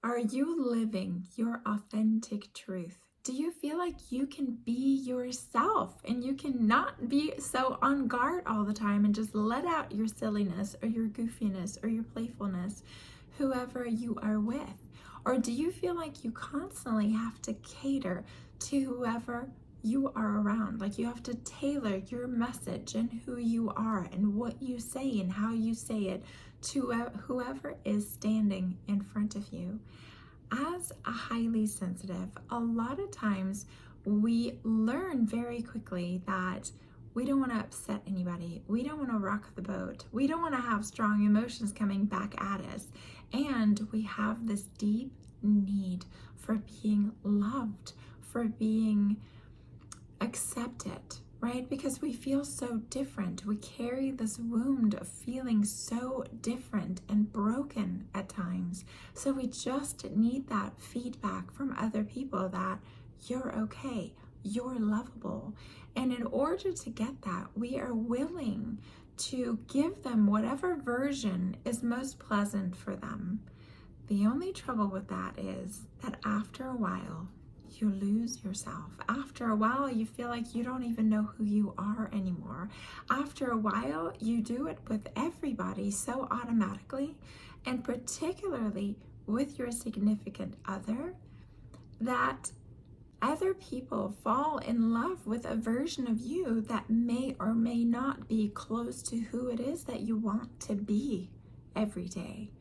Are you living your authentic truth? Do you feel like you can be yourself and you cannot be so on guard all the time and just let out your silliness or your goofiness or your playfulness, whoever you are with? Or do you feel like you constantly have to cater to whoever you are around? Like you have to tailor your message and who you are and what you say and how you say it to whoever is standing in front of you. As a highly sensitive, a lot of times we learn very quickly that we don't want to upset anybody. We don't want to rock the boat. We don't want to have strong emotions coming back at us. And we have this deep need for being loved, for being accepted, right? Because we feel so different. We carry this wound of feeling so different and broken at times. So we just need that feedback from other people that you're okay, you're lovable. And in order to get that, we are willing to give them whatever version is most pleasant for them. The only trouble with that is that after a while, you lose yourself. After a while, you feel like you don't even know who you are anymore. After a while, you do it with everybody so automatically, and particularly with your significant other, that other people fall in love with a version of you that may or may not be close to who it is that you want to be every day.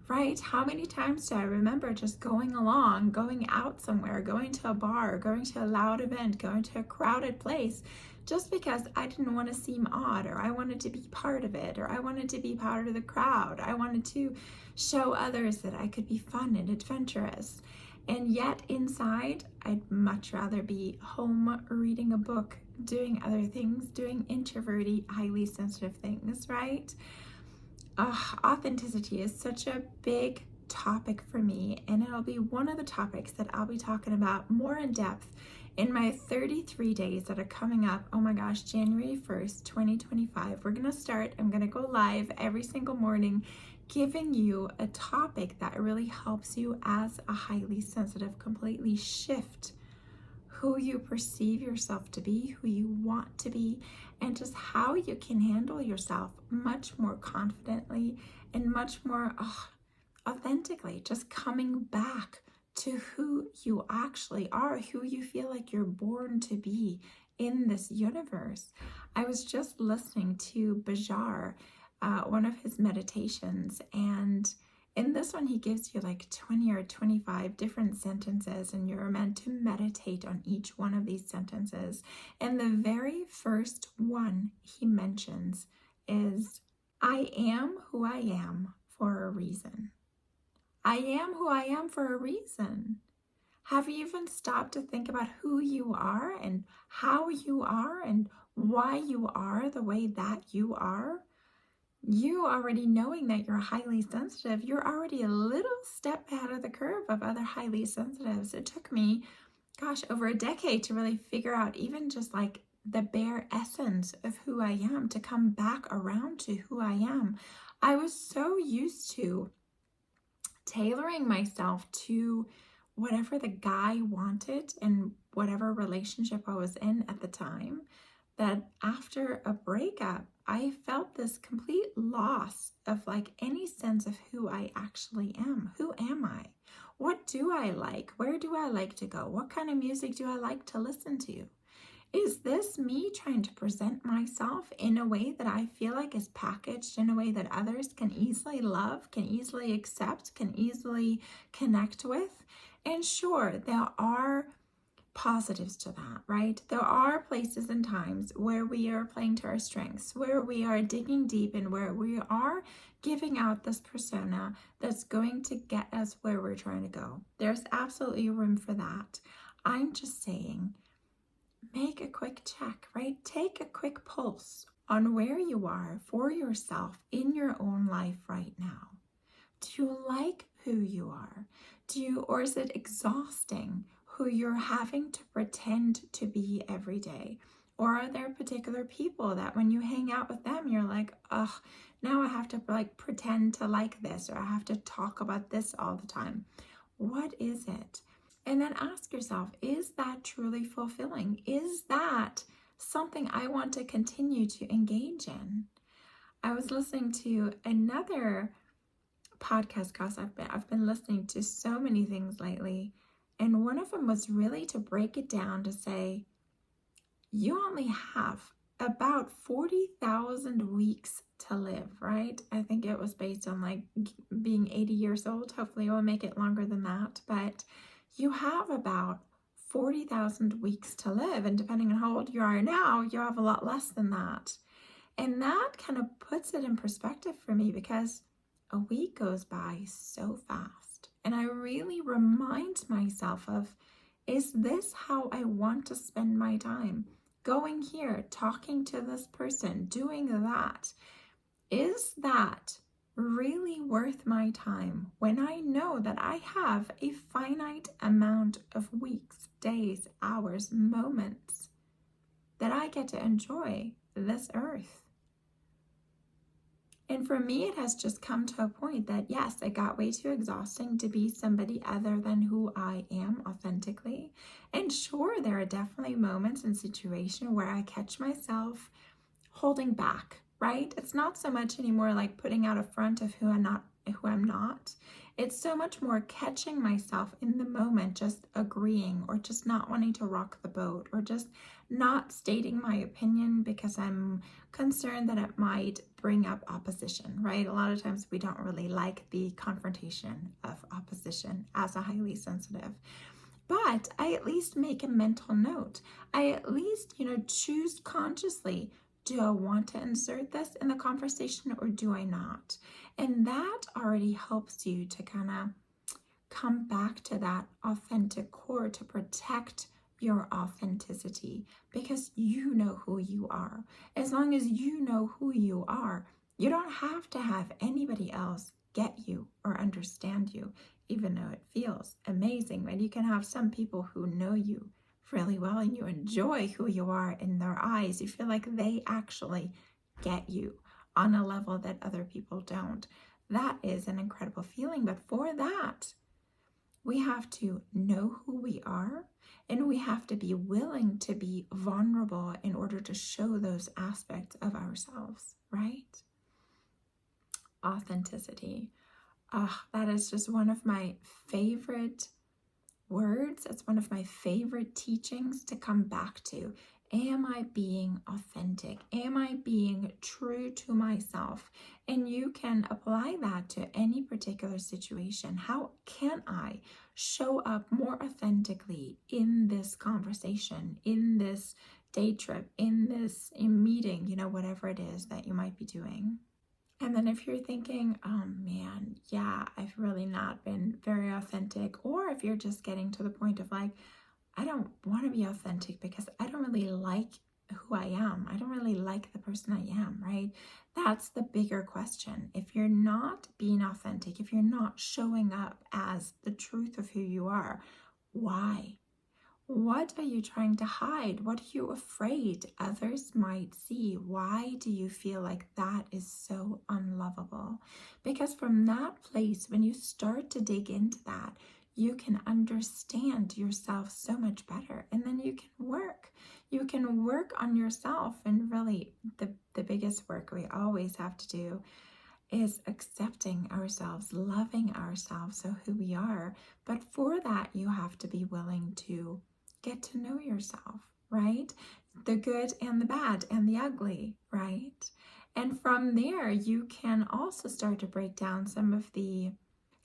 Right? How many times do I remember just going along, going out somewhere, going to a bar, going to a loud event, going to a crowded place, just because I didn't want to seem odd, or I wanted to be part of it, or I wanted to be part of the crowd. I wanted to show others that I could be fun and adventurous. And yet inside, I'd much rather be home reading a book, doing other things, doing introverted, highly sensitive things, right? Authenticity is such a big topic for me, and it'll be one of the topics that I'll be talking about more in depth in my 33 days that are coming up. Oh my gosh, January 1st, 2025. I'm going to go live every single morning, giving you a topic that really helps you as a highly sensitive completely shift who you perceive yourself to be, who you want to be, and just how you can handle yourself much more confidently and much more authentically, just coming back to who you actually are, who you feel like you're born to be in this universe. I was just listening to Bajar, one of his meditations, and in this one, he gives you like 20 or 25 different sentences, and you're meant to meditate on each one of these sentences. And the very first one he mentions is, I am who I am for a reason. I am who I am for a reason. Have you even stopped to think about who you are and how you are and why you are the way that you are? You already knowing that you're highly sensitive, you're already a little step ahead of the curve of other highly sensitives. It took me, over a decade to really figure out even just like the bare essence of who I am, to come back around to who I am. I was so used to tailoring myself to whatever the guy wanted and whatever relationship I was in at the time, that after a breakup, I felt this complete loss of like any sense of who I actually am. Who am I? What do I like? Where do I like to go? What kind of music do I like to listen to? Is this me trying to present myself in a way that I feel like is packaged in a way that others can easily love, can easily accept, can easily connect with? And sure, there are positives to that, right? There are places and times where we are playing to our strengths, where we are digging deep, and where we are giving out this persona that's going to get us where we're trying to go. There's absolutely room for that. I'm just saying, make a quick check, right? Take a quick pulse on where you are for yourself in your own life right now. Do you like who you are? Or is it exhausting who you're having to pretend to be every day? Or are there particular people that when you hang out with them, you're like, ugh, now I have to like pretend to like this, or I have to talk about this all the time? What is it? And then ask yourself, is that truly fulfilling? Is that something I want to continue to engage in? I was listening to another podcast cast. I've been listening to so many things lately, and one of them was really to break it down to say you only have about 40,000 weeks to live, right? I think it was based on like being 80 years old. Hopefully, it will make it longer than that, but you have about 40,000 weeks to live, and depending on how old you are now, you have a lot less than that. And that kind of puts it in perspective for me because a week goes by so fast. And I really remind myself of, is this how I want to spend my time? Going here, talking to this person, doing that. Is that really worth my time when I know that I have a finite amount of weeks, days, hours, moments that I get to enjoy this earth? And for me, it has just come to a point that, yes, it got way too exhausting to be somebody other than who I am authentically. And sure, there are definitely moments and situations where I catch myself holding back, right? It's not so much anymore like putting out a front of who I'm not. It's so much more catching myself in the moment, just agreeing or just not wanting to rock the boat or just not stating my opinion because I'm concerned that it might bring up opposition, right? A lot of times we don't really like the confrontation of opposition as a highly sensitive. But I at least make a mental note. I at least, choose consciously, do I want to insert this in the conversation or do I not? And that already helps you to kind of come back to that authentic core to protect your authenticity because you know who you are. As long as you know who you are, you don't have to have anybody else get you or understand you, even though it feels amazing. But you can have some people who know you really well and you enjoy who you are in their eyes. You feel like they actually get you on a level that other people don't. That is an incredible feeling. But for that, we have to know who we are and we have to be willing to be vulnerable in order to show those aspects of ourselves, right? Authenticity. That is just one of my favorite words. It's one of my favorite teachings to come back to. Am I being authentic? Am I being true to myself? And you can apply that to any particular situation. How can I show up more authentically in this conversation, in this day trip, in this meeting, whatever it is that you might be doing? And then if you're thinking, oh man, yeah, I've really not been very authentic, or if you're just getting to the point of like, I don't want to be authentic because I don't really like who I am. I don't really like the person I am, right? That's the bigger question. If you're not being authentic, if you're not showing up as the truth of who you are, why? What are you trying to hide? What are you afraid others might see? Why do you feel like that is so unlovable? Because from that place, when you start to dig into that, you can understand yourself so much better. And then you can work. You can work on yourself. And really, the biggest work we always have to do is accepting ourselves, loving ourselves, so who we are. But for that, you have to be willing to get to know yourself, right? The good and the bad and the ugly, right? And from there, you can also start to break down some of the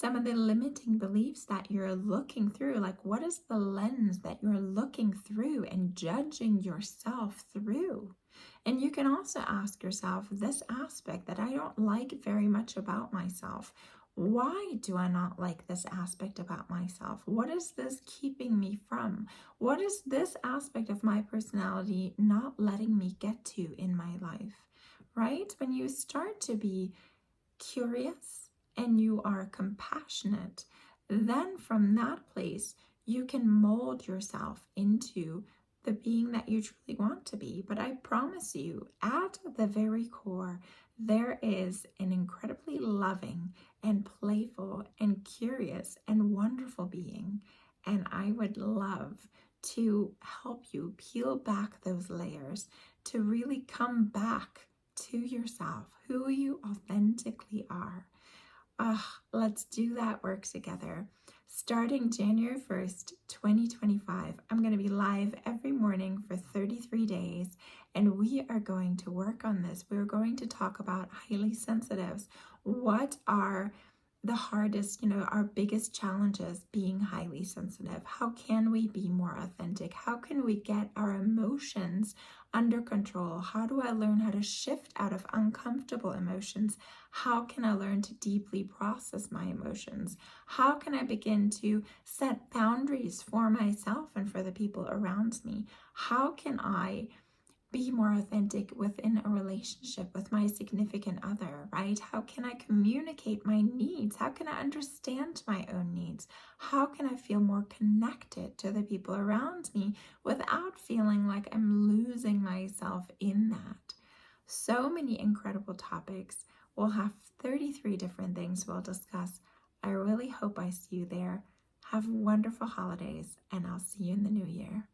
limiting beliefs that you're looking through. Like, what is the lens that you're looking through and judging yourself through? And you can also ask yourself this aspect that I don't like very much about myself. Why do I not like this aspect about myself? What is this keeping me from? What is this aspect of my personality not letting me get to in my life, right? When you start to be curious and you are compassionate, then from that place, you can mold yourself into the being that you truly want to be. But I promise you, at the very core, there is an incredibly loving and playful and curious and wonderful being. And I would love to help you peel back those layers to really come back to yourself, who you authentically are. Let's do that work together. Starting January 1st, 2025, I'm going to be live every morning for 33 days, and we are going to work on this. We're going to talk about highly sensitives. What are the hardest, our biggest challenges being highly sensitive? How can we be more authentic? How can we get our emotions under control? How do I learn how to shift out of uncomfortable emotions? How can I learn to deeply process my emotions? How can I begin to set boundaries for myself and for the people around me? How can I be more authentic within a relationship with my significant other, right? How can I communicate my needs? How can I understand my own needs? How can I feel more connected to the people around me without feeling like I'm losing myself in that? So many incredible topics. We'll have 33 different things we'll discuss. I really hope I see you there. Have wonderful holidays, and I'll see you in the new year.